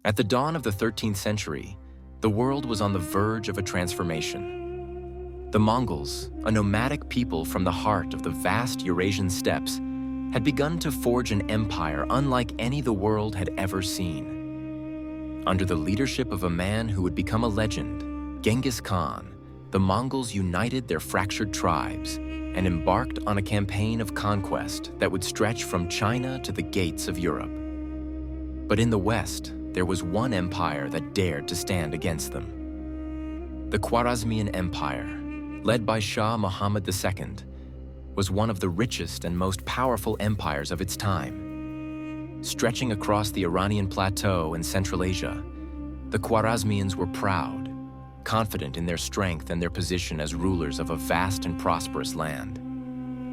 At the dawn of the 13th century, the world was on the verge of a transformation. The Mongols, a nomadic people from the heart of the vast Eurasian steppes, had begun to forge an empire unlike any the world had ever seen. Under the leadership of a man who would become a legend, Genghis Khan, the Mongols united their fractured tribes and embarked on a campaign of conquest that would stretch from China to the gates of Europe. But in the West, there was one empire that dared to stand against them. The Khwarazmian Empire, led by Shah Muhammad II, was one of the richest and most powerful empires of its time. Stretching across the Iranian plateau in Central Asia, the Khwarazmians were proud, confident in their strength and their position as rulers of a vast and prosperous land.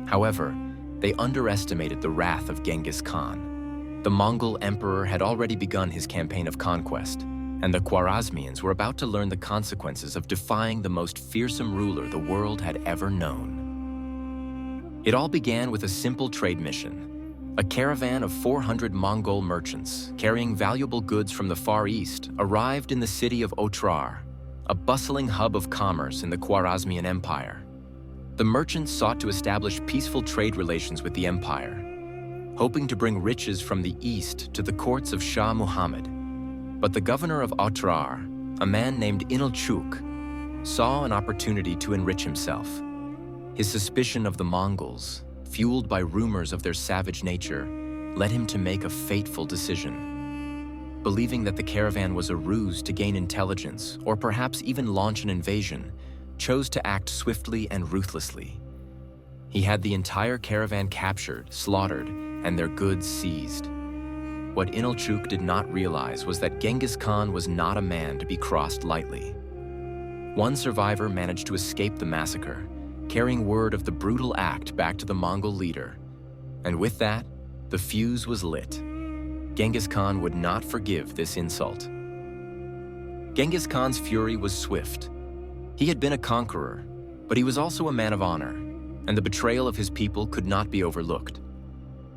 However, they underestimated the wrath of Genghis Khan. The Mongol emperor had already begun his campaign of conquest, and the Khwarazmians were about to learn the consequences of defying the most fearsome ruler the world had ever known. It all began with a simple trade mission. A caravan of 400 Mongol merchants carrying valuable goods from the Far East arrived in the city of Otrar, a bustling hub of commerce in the Khwarazmian Empire. The merchants sought to establish peaceful trade relations with the empire, hoping to bring riches from the east to the courts of Shah Muhammad. But the governor of Otrar, a man named Inalchuk, saw an opportunity to enrich himself. His suspicion of the Mongols, fueled by rumors of their savage nature, led him to make a fateful decision. Believing that the caravan was a ruse to gain intelligence or perhaps even launch an invasion, chose to act swiftly and ruthlessly. He had the entire caravan captured, slaughtered, and their goods seized. What Inalchuk did not realize was that Genghis Khan was not a man to be crossed lightly. One survivor managed to escape the massacre, carrying word of the brutal act back to the Mongol leader. And with that, the fuse was lit. Genghis Khan would not forgive this insult. Genghis Khan's fury was swift. He had been a conqueror, but he was also a man of honor, and the betrayal of his people could not be overlooked.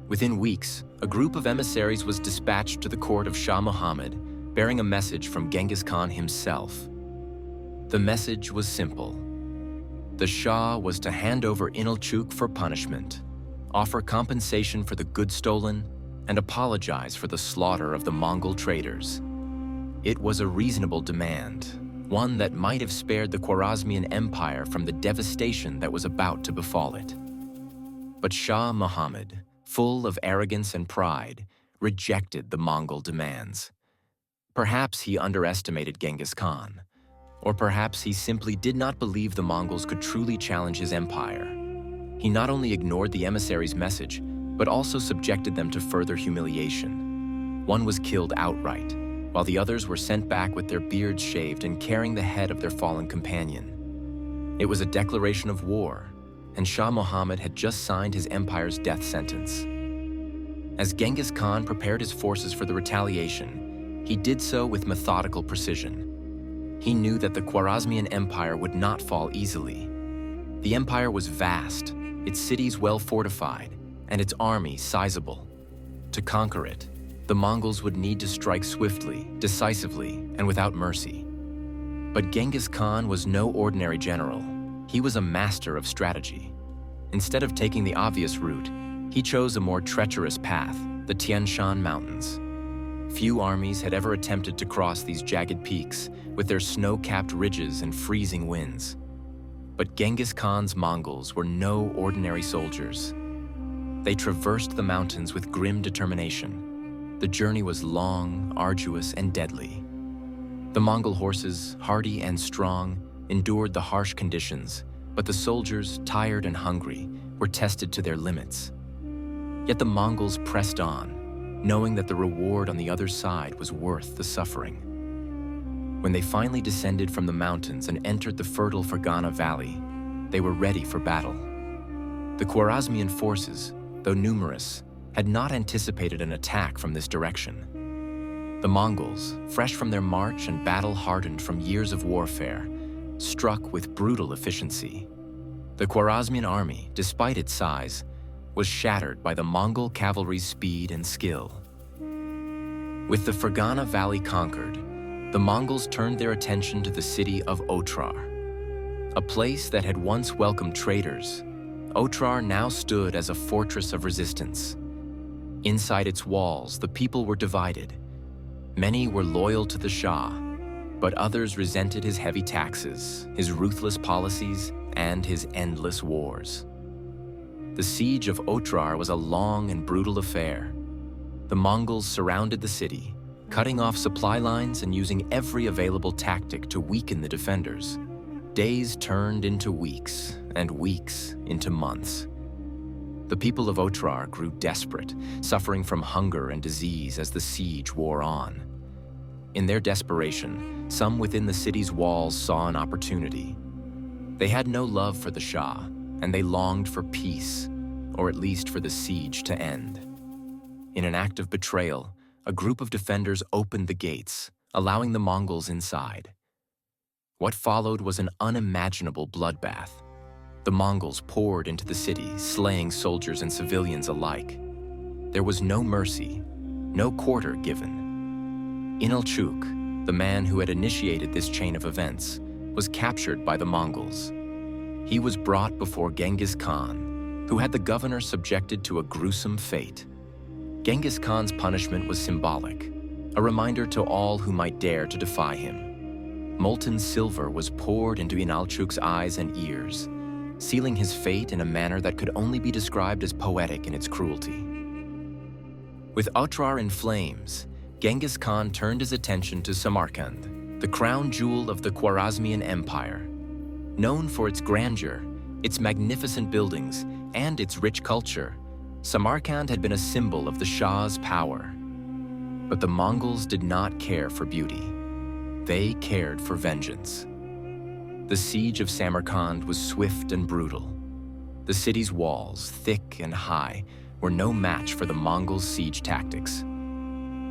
Within weeks, a group of emissaries was dispatched to the court of Shah Muhammad, bearing a message from Genghis Khan himself. The message was simple. The Shah was to hand over Inalchuk for punishment, offer compensation for the goods stolen, and apologize for the slaughter of the Mongol traders. It was a reasonable demand, one that might have spared the Khwarazmian Empire from the devastation that was about to befall it. But Shah Muhammad, full of arrogance and pride, rejected the Mongol demands. Perhaps he underestimated Genghis Khan, or perhaps he simply did not believe the Mongols could truly challenge his empire. He not only ignored the emissary's message, but also subjected them to further humiliation. One was killed outright, while the others were sent back with their beards shaved and carrying the head of their fallen companion. It was a declaration of war, and Shah Muhammad had just signed his empire's death sentence. As Genghis Khan prepared his forces for the retaliation, he did so with methodical precision. He knew that the Khwarazmian Empire would not fall easily. The empire was vast, its cities well fortified, and its army sizable. To conquer it, the Mongols would need to strike swiftly, decisively, and without mercy. But Genghis Khan was no ordinary general. He was a master of strategy. Instead of taking the obvious route, he chose a more treacherous path, the Tian Shan Mountains. Few armies had ever attempted to cross these jagged peaks with their snow-capped ridges and freezing winds. But Genghis Khan's Mongols were no ordinary soldiers. They traversed the mountains with grim determination. The journey was long, arduous, and deadly. The Mongol horses, hardy and strong, endured the harsh conditions, but the soldiers, tired and hungry, were tested to their limits. Yet the Mongols pressed on, knowing that the reward on the other side was worth the suffering. When they finally descended from the mountains and entered the fertile Fergana Valley, they were ready for battle. The Khwarazmian forces, though numerous, had not anticipated an attack from this direction. The Mongols, fresh from their march and battle-hardened from years of warfare, struck with brutal efficiency. The Khwarazmian army, despite its size, was shattered by the Mongol cavalry's speed and skill. With the Fergana Valley conquered, the Mongols turned their attention to the city of Otrar. A place that had once welcomed traders, Otrar now stood as a fortress of resistance. Inside its walls, the people were divided. Many were loyal to the Shah, but others resented his heavy taxes, his ruthless policies, and his endless wars. The siege of Otrar was a long and brutal affair. The Mongols surrounded the city, cutting off supply lines and using every available tactic to weaken the defenders. Days turned into weeks, and weeks into months. The people of Otrar grew desperate, suffering from hunger and disease as the siege wore on. In their desperation, some within the city's walls saw an opportunity. They had no love for the Shah, and they longed for peace, or at least for the siege to end. In an act of betrayal, a group of defenders opened the gates, allowing the Mongols inside. What followed was an unimaginable bloodbath. The Mongols poured into the city, slaying soldiers and civilians alike. There was no mercy, no quarter given. Inalchuk, the man who had initiated this chain of events, was captured by the Mongols. He was brought before Genghis Khan, who had the governor subjected to a gruesome fate. Genghis Khan's punishment was symbolic, a reminder to all who might dare to defy him. Molten silver was poured into Inalchuk's eyes and ears, sealing his fate in a manner that could only be described as poetic in its cruelty. With Otrar in flames, Genghis Khan turned his attention to Samarkand, the crown jewel of the Khwarazmian Empire. Known for its grandeur, its magnificent buildings, and its rich culture, Samarkand had been a symbol of the Shah's power. But the Mongols did not care for beauty. They cared for vengeance. The siege of Samarkand was swift and brutal. The city's walls, thick and high, were no match for the Mongols' siege tactics.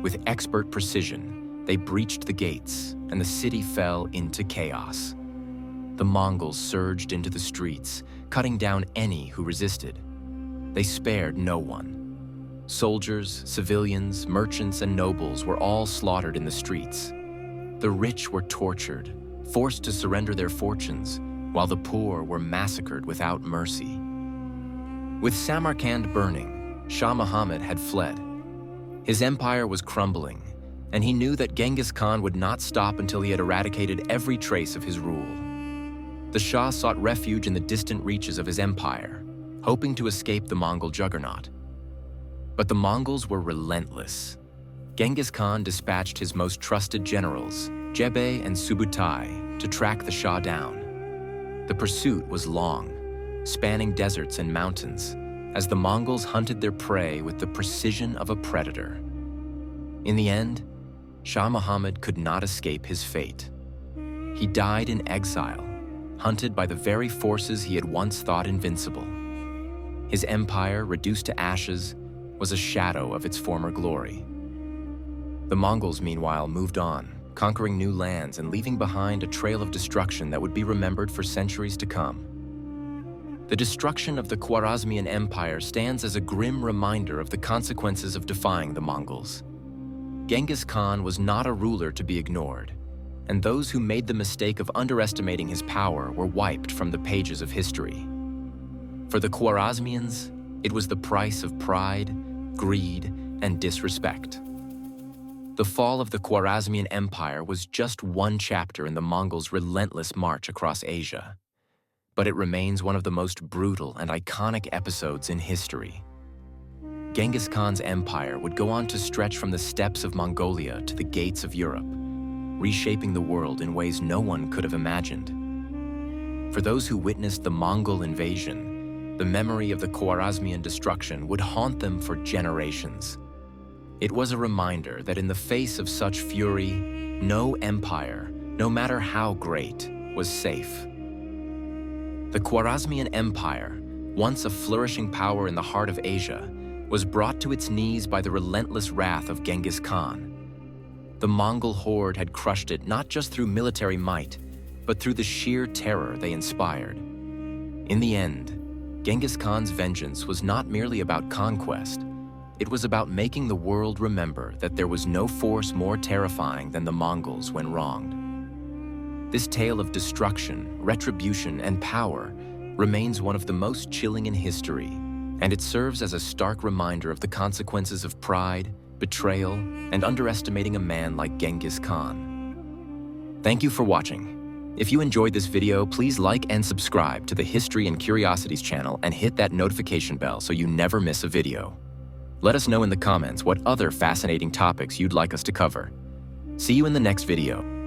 With expert precision, they breached the gates, and the city fell into chaos. The Mongols surged into the streets, cutting down any who resisted. They spared no one. Soldiers, civilians, merchants, and nobles were all slaughtered in the streets. The rich were tortured, forced to surrender their fortunes, while the poor were massacred without mercy. With Samarkand burning, Shah Muhammad had fled. His empire was crumbling, and he knew that Genghis Khan would not stop until he had eradicated every trace of his rule. The Shah sought refuge in the distant reaches of his empire, hoping to escape the Mongol juggernaut. But the Mongols were relentless. Genghis Khan dispatched his most trusted generals, Jebe and Subutai, to track the Shah down. The pursuit was long, spanning deserts and mountains, as the Mongols hunted their prey with the precision of a predator. In the end, Shah Muhammad could not escape his fate. He died in exile, hunted by the very forces he had once thought invincible. His empire, reduced to ashes, was a shadow of its former glory. The Mongols, meanwhile, moved on, conquering new lands and leaving behind a trail of destruction that would be remembered for centuries to come. The destruction of the Khwarazmian Empire stands as a grim reminder of the consequences of defying the Mongols. Genghis Khan was not a ruler to be ignored, and those who made the mistake of underestimating his power were wiped from the pages of history. For the Khwarazmians, it was the price of pride, greed, and disrespect. The fall of the Khwarazmian Empire was just one chapter in the Mongols' relentless march across Asia, but it remains one of the most brutal and iconic episodes in history. Genghis Khan's empire would go on to stretch from the steppes of Mongolia to the gates of Europe, reshaping the world in ways no one could have imagined. For those who witnessed the Mongol invasion, the memory of the Khwarazmian destruction would haunt them for generations. It was a reminder that in the face of such fury, no empire, no matter how great, was safe. The Khwarazmian Empire, once a flourishing power in the heart of Asia, was brought to its knees by the relentless wrath of Genghis Khan. The Mongol horde had crushed it not just through military might, but through the sheer terror they inspired. In the end, Genghis Khan's vengeance was not merely about conquest. It was about making the world remember that there was no force more terrifying than the Mongols when wronged. This tale of destruction, retribution, and power remains one of the most chilling in history, and it serves as a stark reminder of the consequences of pride, betrayal, and underestimating a man like Genghis Khan. Thank you for watching. If you enjoyed this video, please like and subscribe to the History and Curiosities channel and hit that notification bell so you never miss a video. Let us know in the comments what other fascinating topics you'd like us to cover. See you in the next video.